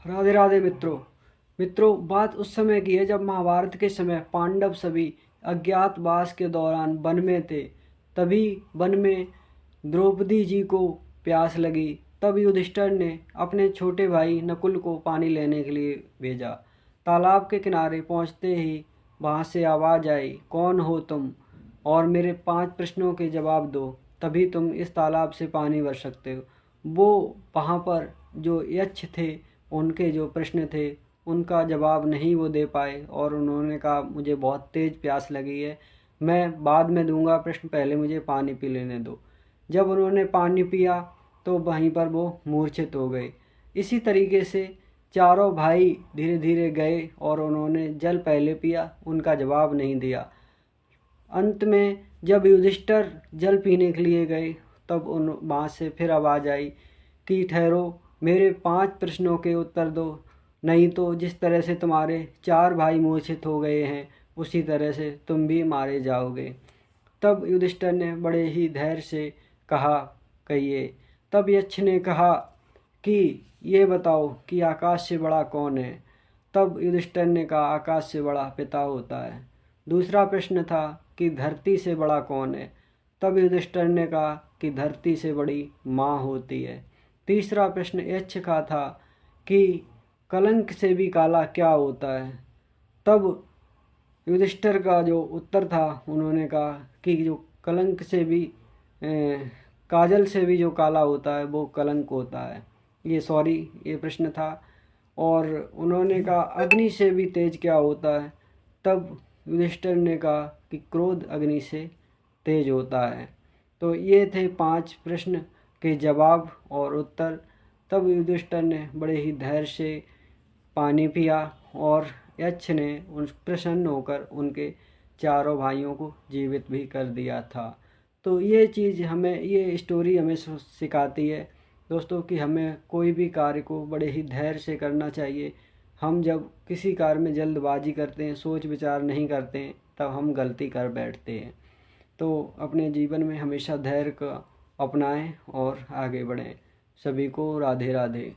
राधे राधे मित्रों। बात उस समय की है जब महाभारत के समय पांडव सभी अज्ञातवास के दौरान वन में थे। तभी वन में द्रौपदी जी को प्यास लगी। तब युधिष्ठिर ने अपने छोटे भाई नकुल को पानी लेने के लिए भेजा। तालाब के किनारे पहुंचते ही वहां से आवाज़ आई, कौन हो तुम और मेरे 5 प्रश्नों के जवाब दो, तभी तुम इस तालाब से पानी भर सकते हो। वो वहाँ पर जो यक्ष थे, उनके जो प्रश्न थे उनका जवाब नहीं वो दे पाए और उन्होंने कहा मुझे बहुत तेज़ प्यास लगी है, मैं बाद में दूंगा प्रश्न, पहले मुझे पानी पी लेने दो। जब उन्होंने पानी पिया तो वहीं पर वो मूर्छित हो गए। इसी तरीके से चारों भाई धीरे धीरे गए और उन्होंने जल पहले पिया, उनका जवाब नहीं दिया। अंत में जब युधिष्ठिर जल पीने के लिए गए तब उन वहाँ से फिर आवाज़ आई कि ठहरो, मेरे 5 प्रश्नों के उत्तर दो, नहीं तो जिस तरह से तुम्हारे 4 भाई मूर्छित हो गए हैं उसी तरह से तुम भी मारे जाओगे। तब युधिष्ठिर ने बड़े ही धैर्य से कहा, कहिए। तब यक्ष ने कहा कि ये बताओ कि आकाश से बड़ा कौन है। तब युधिष्ठिर ने कहा, आकाश से बड़ा पिता होता है। दूसरा प्रश्न था कि धरती से बड़ा कौन है। तब युधिष्ठिर ने कहा कि धरती से बड़ी माँ होती है। तीसरा प्रश्न यक्ष का था कि कलंक से भी काला क्या होता है। तब युधिष्ठिर का जो उत्तर था, उन्होंने कहा कि जो कलंक से भी काजल से भी जो काला होता है वो कलंक होता है। ये प्रश्न था। और उन्होंने कहा अग्नि से भी तेज क्या होता है। तब युधिष्ठिर ने कहा कि क्रोध अग्नि से तेज होता है। तो ये थे 5 प्रश्न के जवाब और उत्तर। तब युधिष्ठिर ने बड़े ही धैर्य से पानी पिया और यक्ष ने उन प्रसन्न होकर उनके चारों भाइयों को जीवित भी कर दिया था। तो ये स्टोरी हमें सिखाती है दोस्तों कि हमें कोई भी कार्य को बड़े ही धैर्य से करना चाहिए। हम जब किसी कार्य में जल्दबाजी करते हैं, सोच विचार नहीं करते हैं, तब हम गलती कर बैठते हैं। तो अपने जीवन में हमेशा धैर्य का अपनाएं और आगे बढ़ें। सभी को राधे राधे।